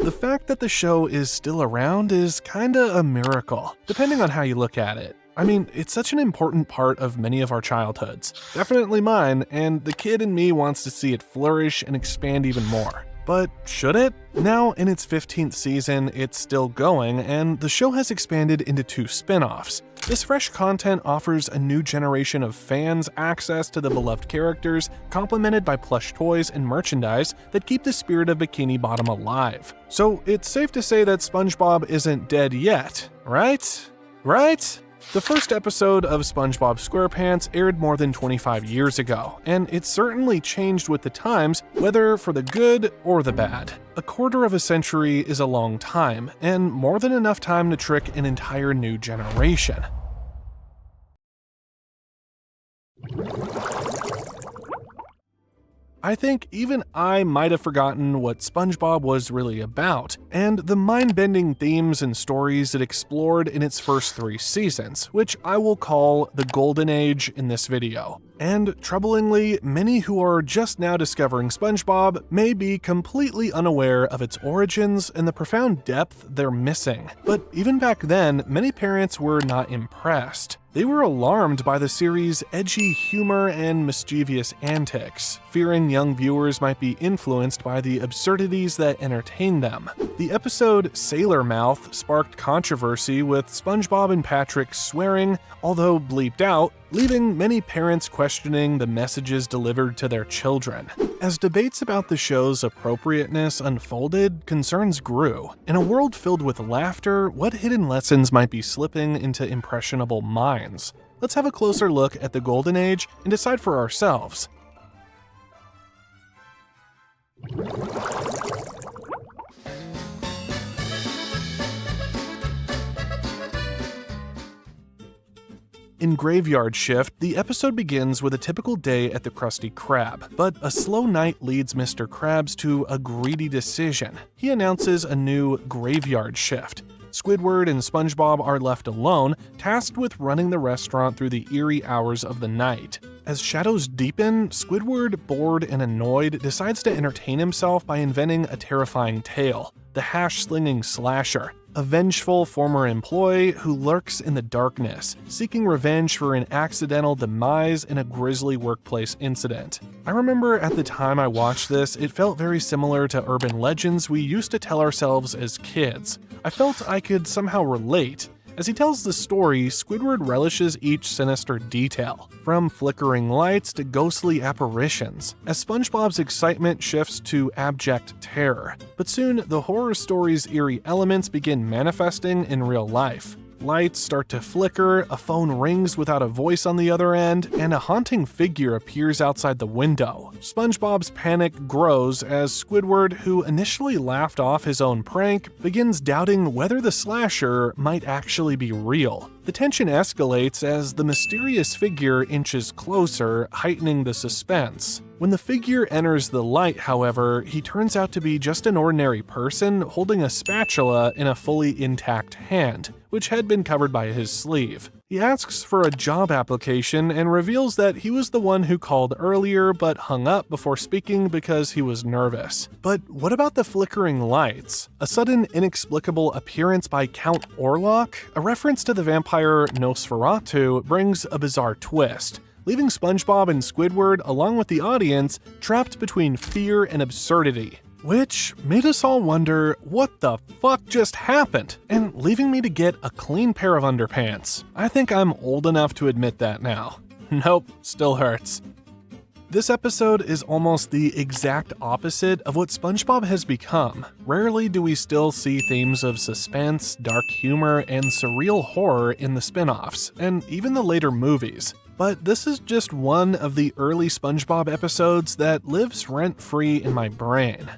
The fact that the show is still around is kinda a miracle, depending on how you look at it. I mean, it's such an important part of many of our childhoods. Definitely mine, and the kid in me wants to see it flourish and expand even more. But should it? Now, in its 15th season, it's still going, and the show has expanded into 2 spin-offs. This fresh content offers a new generation of fans access to the beloved characters, complemented by plush toys and merchandise that keep the spirit of Bikini Bottom alive. So it's safe to say that SpongeBob isn't dead yet, right? Right? The first episode of SpongeBob SquarePants aired more than 25 years ago, and it certainly changed with the times, whether for the good or the bad. A quarter of a century is a long time, and more than enough time to trick an entire new generation. I think even I might have forgotten what SpongeBob was really about, and the mind-bending themes and stories it explored in its first 3 seasons, which I will call the Golden Age in this video. And troublingly, many who are just now discovering SpongeBob may be completely unaware of its origins and the profound depth they're missing. But even back then, many parents were not impressed. They were alarmed by the series' edgy humor and mischievous antics, fearing young viewers might be influenced by the absurdities that entertain them. The episode Sailor Mouth sparked controversy with SpongeBob and Patrick swearing, although bleeped out, leaving many parents questioning the messages delivered to their children. As debates about the show's appropriateness unfolded, concerns grew. In a world filled with laughter, what hidden lessons might be slipping into impressionable minds? Let's have a closer look at the Golden Age and decide for ourselves. In Graveyard Shift, the episode begins with a typical day at the Krusty Krab, but a slow night leads Mr. Krabs to a greedy decision. He announces a new graveyard shift. Squidward and SpongeBob are left alone, tasked with running the restaurant through the eerie hours of the night. As shadows deepen, Squidward, bored and annoyed, decides to entertain himself by inventing a terrifying tale, the hash-slinging slasher, a vengeful former employee who lurks in the darkness, seeking revenge for an accidental demise in a grisly workplace incident. I remember at the time I watched this, it felt very similar to urban legends we used to tell ourselves as kids. I felt I could somehow relate. As he tells the story, Squidward relishes each sinister detail, from flickering lights to ghostly apparitions, as SpongeBob's excitement shifts to abject terror. But soon, the horror story's eerie elements begin manifesting in real life. Lights start to flicker, a phone rings without a voice on the other end, and a haunting figure appears outside the window. SpongeBob's panic grows as Squidward, who initially laughed off his own prank, begins doubting whether the slasher might actually be real. The tension escalates as the mysterious figure inches closer, heightening the suspense. When the figure enters the light, however, he turns out to be just an ordinary person holding a spatula in a fully intact hand, which had been covered by his sleeve. He asks for a job application and reveals that he was the one who called earlier but hung up before speaking because he was nervous. But what about the flickering lights? A sudden inexplicable appearance by Count Orlok, a reference to the vampire Nosferatu, brings a bizarre twist, leaving SpongeBob and Squidward, along with the audience, trapped between fear and absurdity. Which made us all wonder, what the fuck just happened? And leaving me to get a clean pair of underpants. I think I'm old enough to admit that now. Nope, still hurts. This episode is almost the exact opposite of what SpongeBob has become. Rarely do we still see themes of suspense, dark humor, and surreal horror in the spin-offs, and even the later movies. But this is just one of the early SpongeBob episodes that lives rent-free in my brain.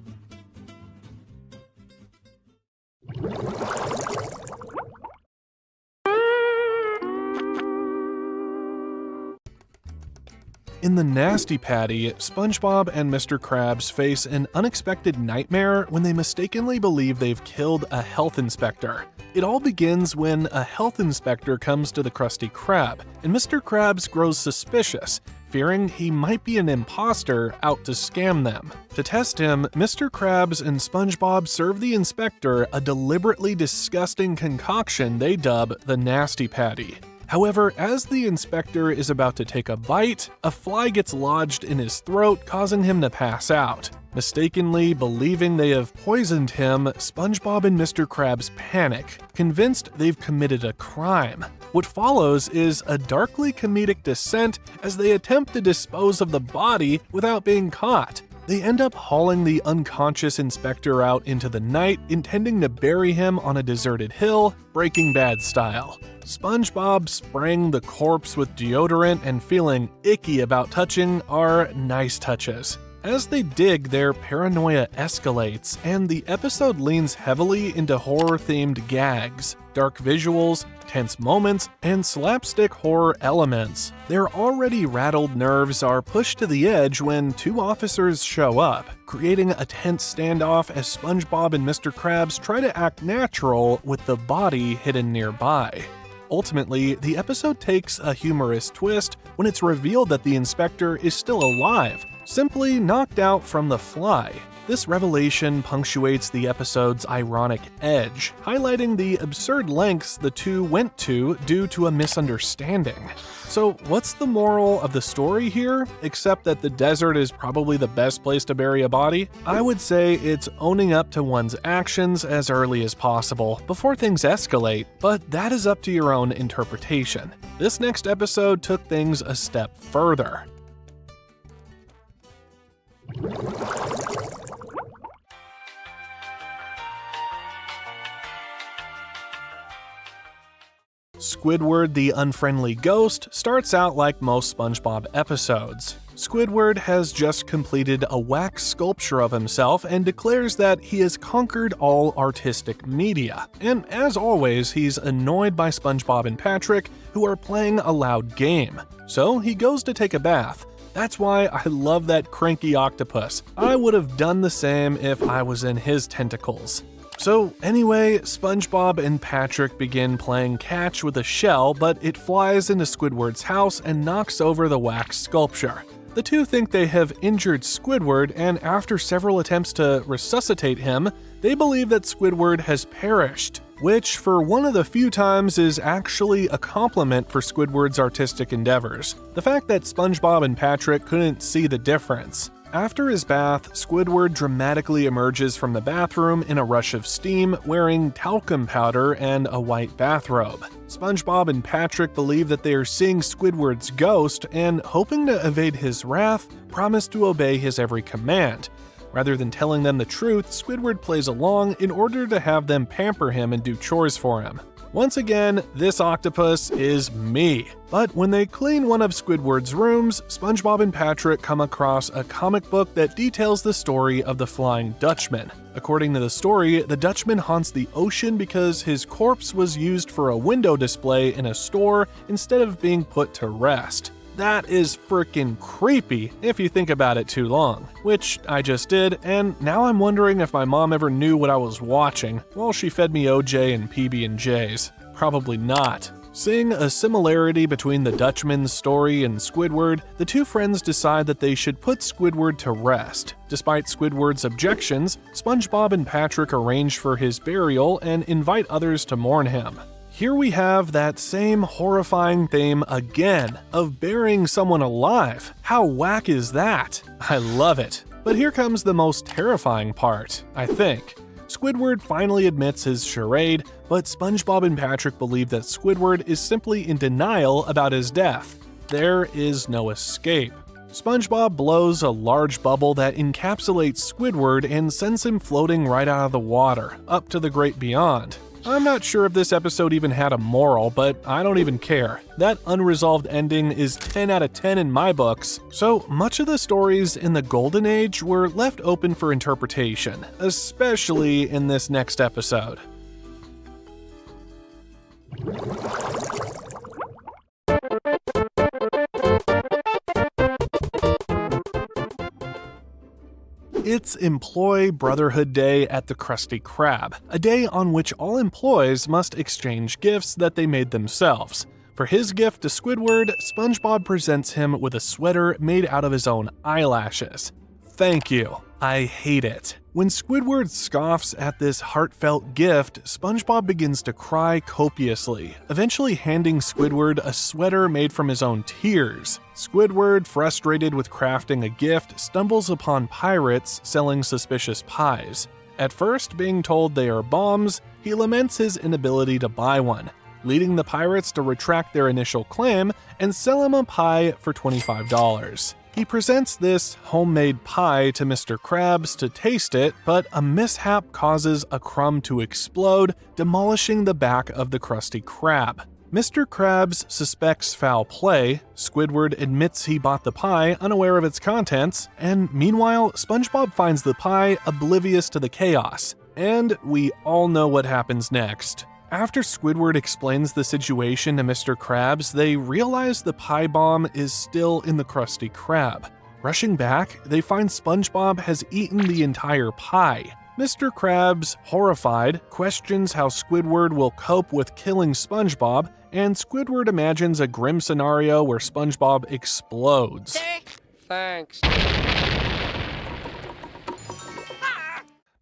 In the Nasty Patty, SpongeBob and Mr. Krabs face an unexpected nightmare when they mistakenly believe they've killed a health inspector. It all begins when a health inspector comes to the Krusty Krab, and Mr. Krabs grows suspicious, fearing he might be an imposter out to scam them. To test him, Mr. Krabs and SpongeBob serve the inspector a deliberately disgusting concoction they dub the Nasty Patty. However, as the inspector is about to take a bite, a fly gets lodged in his throat, causing him to pass out. Mistakenly believing they have poisoned him, SpongeBob and Mr. Krabs panic, convinced they've committed a crime. What follows is a darkly comedic descent as they attempt to dispose of the body without being caught. They end up hauling the unconscious inspector out into the night, intending to bury him on a deserted hill, Breaking Bad style. SpongeBob spraying the corpse with deodorant and feeling icky about touching are nice touches. As they dig, their paranoia escalates, and the episode leans heavily into horror-themed gags, dark visuals, tense moments, and slapstick horror elements. Their already rattled nerves are pushed to the edge when two officers show up, creating a tense standoff as SpongeBob and Mr. Krabs try to act natural with the body hidden nearby. Ultimately, the episode takes a humorous twist when it's revealed that the inspector is still alive, simply knocked out from the fly. This revelation punctuates the episode's ironic edge, highlighting the absurd lengths the two went to due to a misunderstanding. So what's the moral of the story here, except that the desert is probably the best place to bury a body? I would say it's owning up to one's actions as early as possible before things escalate, but that is up to your own interpretation. This next episode took things a step further. Squidward the Unfriendly Ghost starts out like most SpongeBob episodes. Squidward has just completed a wax sculpture of himself and declares that he has conquered all artistic media. And as always, he's annoyed by SpongeBob and Patrick, who are playing a loud game. So he goes to take a bath. That's why I love that cranky octopus. I would have done the same if I was in his tentacles. So anyway, SpongeBob and Patrick begin playing catch with a shell, but it flies into Squidward's house and knocks over the wax sculpture. The two think they have injured Squidward, and after several attempts to resuscitate him, they believe that Squidward has perished, which for one of the few times is actually a compliment for Squidward's artistic endeavors. The fact that SpongeBob and Patrick couldn't see the difference. After his bath, Squidward dramatically emerges from the bathroom in a rush of steam, wearing talcum powder and a white bathrobe. SpongeBob and Patrick believe that they are seeing Squidward's ghost and, hoping to evade his wrath, promise to obey his every command. Rather than telling them the truth, Squidward plays along in order to have them pamper him and do chores for him. Once again, this octopus is me. But when they clean one of Squidward's rooms, SpongeBob and Patrick come across a comic book that details the story of the Flying Dutchman. According to the story, the Dutchman haunts the ocean because his corpse was used for a window display in a store instead of being put to rest. That is frickin' creepy if you think about it too long, which I just did, and now I'm wondering if my mom ever knew what I was watching while she fed me OJ and PB&Js. Probably not. Seeing a similarity between the Dutchman's story and Squidward, the two friends decide that they should put Squidward to rest. Despite Squidward's objections, SpongeBob and Patrick arrange for his burial and invite others to mourn him. Here we have that same horrifying theme again, of burying someone alive. How whack is that? I love it. But here comes the most terrifying part, I think. Squidward finally admits his charade, but SpongeBob and Patrick believe that Squidward is simply in denial about his death. There is no escape. SpongeBob blows a large bubble that encapsulates Squidward and sends him floating right out of the water, up to the great beyond. I'm not sure if this episode even had a moral, but I don't even care. That unresolved ending is 10 out of 10 in my books. So much of the stories in the Golden Age were left open for interpretation, especially in this next episode. It's Employee Brotherhood Day at the Krusty Krab, a day on which all employees must exchange gifts that they made themselves. For his gift to Squidward, SpongeBob presents him with a sweater made out of his own eyelashes. Thank you. I hate it. When Squidward scoffs at this heartfelt gift, SpongeBob begins to cry copiously, eventually handing Squidward a sweater made from his own tears. Squidward, frustrated with crafting a gift, stumbles upon pirates selling suspicious pies. At first, being told they are bombs, he laments his inability to buy one, leading the pirates to retract their initial claim and sell him a pie for $25. He presents this homemade pie to Mr. Krabs to taste it, but a mishap causes a crumb to explode, demolishing the back of the Krusty Krab. Mr. Krabs suspects foul play, Squidward admits he bought the pie unaware of its contents, and meanwhile, SpongeBob finds the pie oblivious to the chaos. And we all know what happens next. After Squidward explains the situation to Mr. Krabs, they realize the pie bomb is still in the Krusty Krab. Rushing back, they find SpongeBob has eaten the entire pie. Mr. Krabs, horrified, questions how Squidward will cope with killing SpongeBob, and Squidward imagines a grim scenario where SpongeBob explodes. Thanks.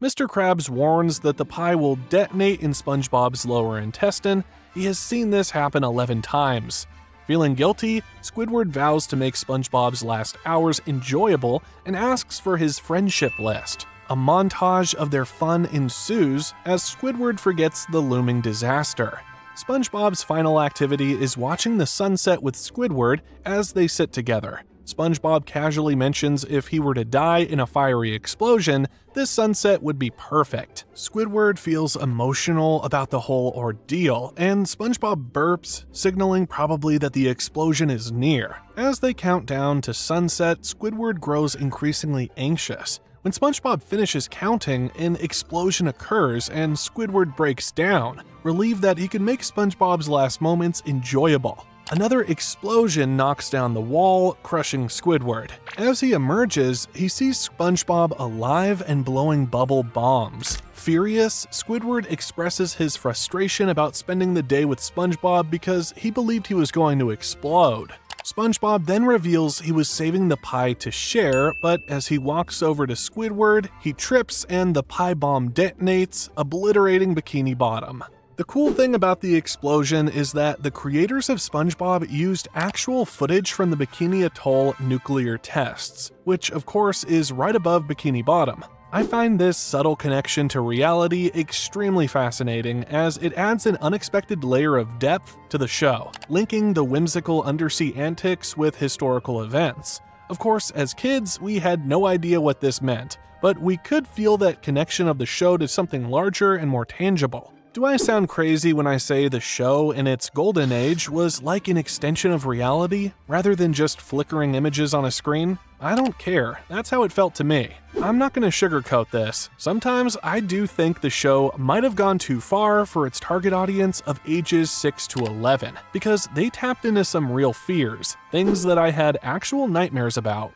Mr. Krabs warns that the pie will detonate in SpongeBob's lower intestine. He has seen this happen 11 times. Feeling guilty, Squidward vows to make SpongeBob's last hours enjoyable and asks for his friendship list. A montage of their fun ensues as Squidward forgets the looming disaster. SpongeBob's final activity is watching the sunset with Squidward as they sit together. SpongeBob casually mentions if he were to die in a fiery explosion, this sunset would be perfect. Squidward feels emotional about the whole ordeal, and SpongeBob burps, signaling probably that the explosion is near. As they count down to sunset, Squidward grows increasingly anxious. When SpongeBob finishes counting, an explosion occurs and Squidward breaks down, relieved that he can make SpongeBob's last moments enjoyable. Another explosion knocks down the wall, crushing Squidward. As he emerges, he sees SpongeBob alive and blowing bubble bombs. Furious, Squidward expresses his frustration about spending the day with SpongeBob because he believed he was going to explode. SpongeBob then reveals he was saving the pie to share, but as he walks over to Squidward, he trips and the pie bomb detonates, obliterating Bikini Bottom. The cool thing about the explosion is that the creators of SpongeBob used actual footage from the Bikini Atoll nuclear tests, which of course is right above Bikini Bottom. I find this subtle connection to reality extremely fascinating as it adds an unexpected layer of depth to the show, linking the whimsical undersea antics with historical events. Of course, as kids, we had no idea what this meant, but we could feel that connection of the show to something larger and more tangible. Do I sound crazy when I say the show in its golden age was like an extension of reality, rather than just flickering images on a screen? I don't care, that's how it felt to me. I'm not gonna sugarcoat this. Sometimes I do think the show might have gone too far for its target audience of ages 6 to 11, because they tapped into some real fears, things that I had actual nightmares about.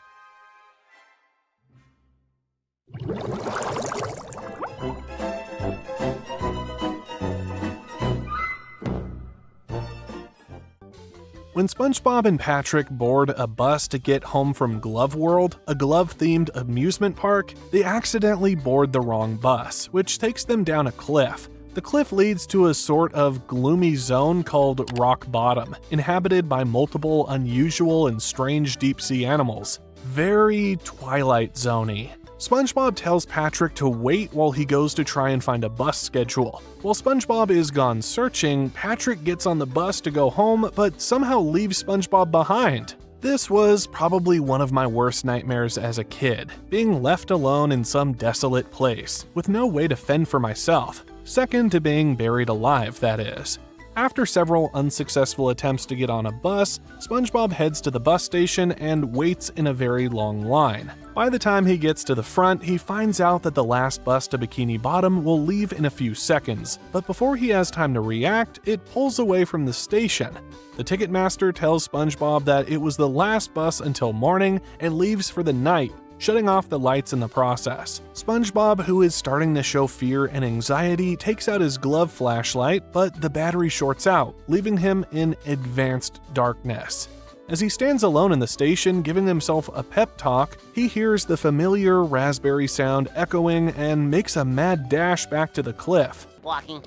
When SpongeBob and Patrick board a bus to get home from Glove World, a glove-themed amusement park, they accidentally board the wrong bus, which takes them down a cliff. The cliff leads to a sort of gloomy zone called Rock Bottom, inhabited by multiple unusual and strange deep-sea animals. Very Twilight Zone-y. SpongeBob tells Patrick to wait while he goes to try and find a bus schedule. While SpongeBob is gone searching, Patrick gets on the bus to go home, but somehow leaves SpongeBob behind. This was probably one of my worst nightmares as a kid, being left alone in some desolate place, with no way to fend for myself. Second to being buried alive, that is. After several unsuccessful attempts to get on a bus, SpongeBob heads to the bus station and waits in a very long line. By the time he gets to the front, he finds out that the last bus to Bikini Bottom will leave in a few seconds, but before he has time to react, it pulls away from the station. The Ticketmaster tells SpongeBob that it was the last bus until morning and leaves for the night. shutting off the lights in the process. SpongeBob, who is starting to show fear and anxiety, takes out his glove flashlight, but the battery shorts out, leaving him in advanced darkness. As he stands alone in the station giving himself a pep talk, he hears the familiar raspberry sound echoing and makes a mad dash back to the cliff. Walking.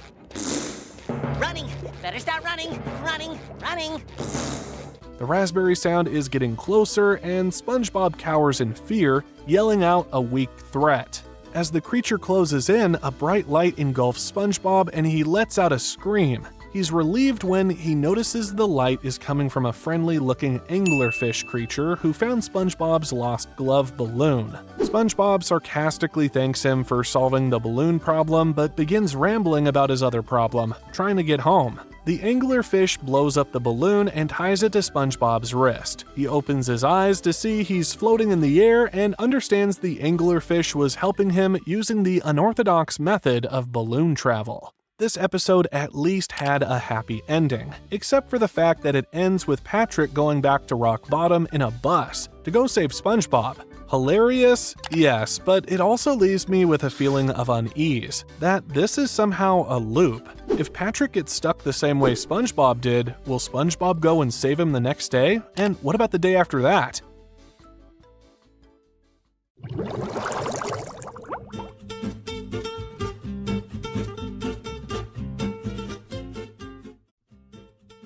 Running! Better start running! Running! Running! The raspberry sound is getting closer, and SpongeBob cowers in fear, yelling out a weak threat. As the creature closes in, a bright light engulfs SpongeBob and he lets out a scream. He's relieved when he notices the light is coming from a friendly-looking anglerfish creature who found SpongeBob's lost glove balloon. SpongeBob sarcastically thanks him for solving the balloon problem, but begins rambling about his other problem, trying to get home. The anglerfish blows up the balloon and ties it to SpongeBob's wrist. He opens his eyes to see he's floating in the air and understands the anglerfish was helping him using the unorthodox method of balloon travel. This episode at least had a happy ending, except for the fact that it ends with Patrick going back to rock bottom in a bus to go save SpongeBob. Hilarious? Yes, but it also leaves me with a feeling of unease, that this is somehow a loop. If Patrick gets stuck the same way SpongeBob did, will SpongeBob go and save him the next day? And what about the day after that?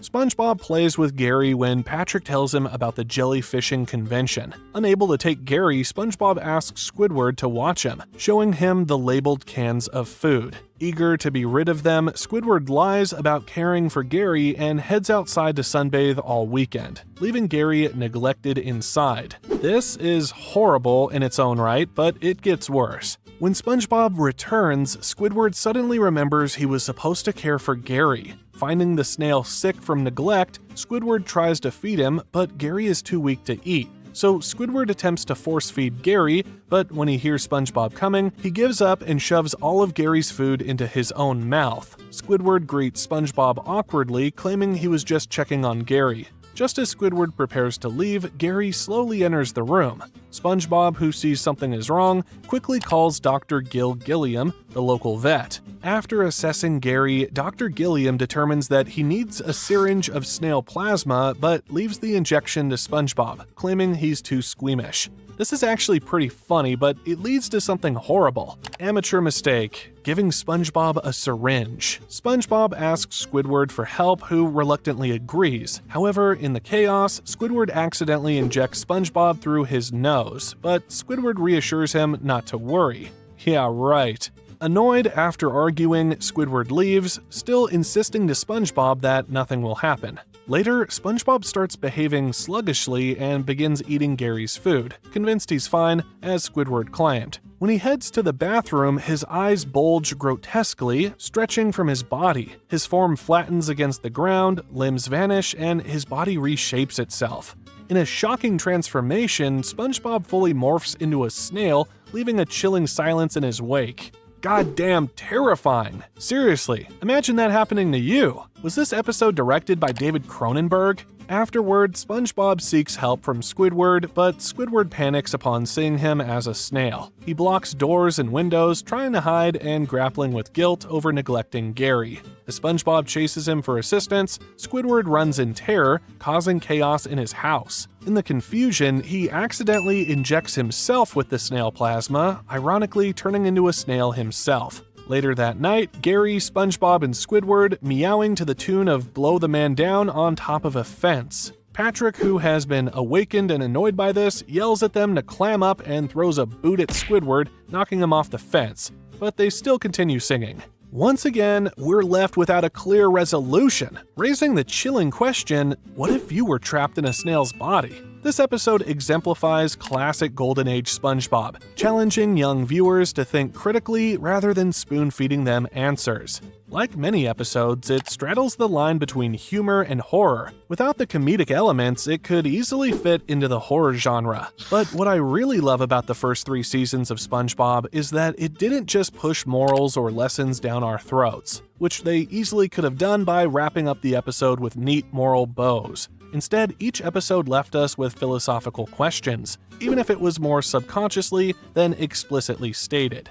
SpongeBob plays with Gary when Patrick tells him about the jellyfishing convention. Unable to take Gary, SpongeBob asks Squidward to watch him, showing him the labeled cans of food. Eager to be rid of them, Squidward lies about caring for Gary and heads outside to sunbathe all weekend, leaving Gary neglected inside. This is horrible in its own right, but it gets worse. When SpongeBob returns, Squidward suddenly remembers he was supposed to care for Gary. Finding the snail sick from neglect, Squidward tries to feed him, but Gary is too weak to eat. So Squidward attempts to force feed Gary, but when he hears SpongeBob coming, he gives up and shoves all of Gary's food into his own mouth. Squidward greets SpongeBob awkwardly, claiming he was just checking on Gary. Just as Squidward prepares to leave, Gary slowly enters the room. SpongeBob, who sees something is wrong, quickly calls Dr. Gilliam, the local vet. After assessing Gary, Dr. Gilliam determines that he needs a syringe of snail plasma, but leaves the injection to SpongeBob, claiming he's too squeamish. This is actually pretty funny, but it leads to something horrible. Amateur mistake. Giving SpongeBob a syringe. SpongeBob asks Squidward for help, who reluctantly agrees. However, in the chaos, Squidward accidentally injects SpongeBob through his nose, but Squidward reassures him not to worry. Yeah, right. Annoyed after arguing, Squidward leaves, still insisting to SpongeBob that nothing will happen. Later, SpongeBob starts behaving sluggishly and begins eating Gary's food, convinced he's fine, as Squidward claimed. When he heads to the bathroom, his eyes bulge grotesquely, stretching from his body. His form flattens against the ground, limbs vanish, and his body reshapes itself. In a shocking transformation, SpongeBob fully morphs into a snail, leaving a chilling silence in his wake. Goddamn terrifying. Seriously, imagine that happening to you. Was this episode directed by David Cronenberg? Afterward, SpongeBob seeks help from Squidward, but Squidward panics upon seeing him as a snail. He blocks doors and windows, trying to hide and grappling with guilt over neglecting Gary. As SpongeBob chases him for assistance, Squidward runs in terror, causing chaos in his house. In the confusion, he accidentally injects himself with the snail plasma, ironically turning into a snail himself. Later that night, Gary, SpongeBob, and Squidward meowing to the tune of Blow the Man Down on top of a fence. Patrick, who has been awakened and annoyed by this, yells at them to clam up and throws a boot at Squidward, knocking him off the fence. But they still continue singing. Once again, we're left without a clear resolution, raising the chilling question, what if you were trapped in a snail's body? This episode exemplifies classic Golden Age SpongeBob, challenging young viewers to think critically rather than spoon-feeding them answers. Like many episodes, it straddles the line between humor and horror. Without the comedic elements, it could easily fit into the horror genre. But what I really love about the first 3 seasons of SpongeBob is that it didn't just push morals or lessons down our throats, which they easily could have done by wrapping up the episode with neat moral bows. Instead, each episode left us with philosophical questions, even if it was more subconsciously than explicitly stated.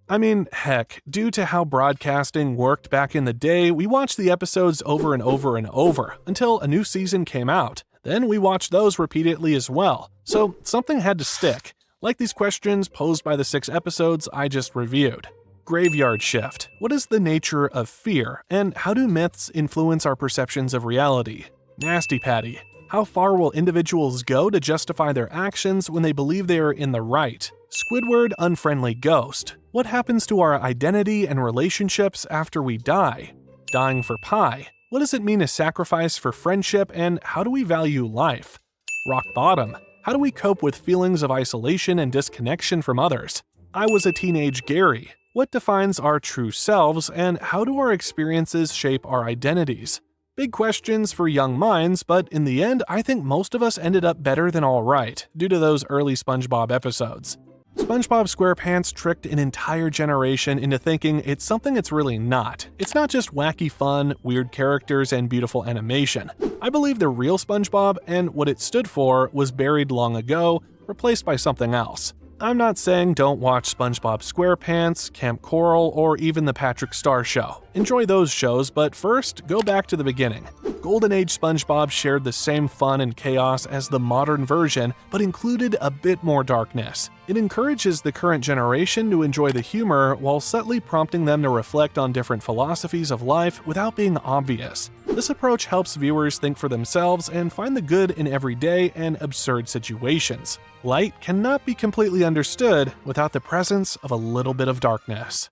I mean, heck, due to how broadcasting worked back in the day, we watched the episodes over and over and over until a new season came out. Then we watched those repeatedly as well, so something had to stick, like these questions posed by the 6 episodes I just reviewed. Graveyard shift. What is the nature of fear, and how do myths influence our perceptions of reality? Nasty Patty. How far will individuals go to justify their actions when they believe they are in the right? Squidward unfriendly ghost. What happens to our identity and relationships after we die? Dying for pie. What does it mean to sacrifice for friendship, and how do we value life? Rock bottom. How do we cope with feelings of isolation and disconnection from others? I was a teenage Gary. What defines our true selves, and how do our experiences shape our identities? Big questions for young minds, but in the end, I think most of us ended up better than all right, due to those early SpongeBob episodes. SpongeBob SquarePants tricked an entire generation into thinking it's something it's really not. It's not just wacky fun, weird characters, and beautiful animation. I believe the real SpongeBob and what it stood for was buried long ago, replaced by something else. I'm not saying don't watch SpongeBob SquarePants, Camp Coral, or even The Patrick Star Show. Enjoy those shows, but first, go back to the beginning. Golden Age SpongeBob shared the same fun and chaos as the modern version, but included a bit more darkness. It encourages the current generation to enjoy the humor while subtly prompting them to reflect on different philosophies of life without being obvious. This approach helps viewers think for themselves and find the good in everyday and absurd situations. Light cannot be completely understood without the presence of a little bit of darkness.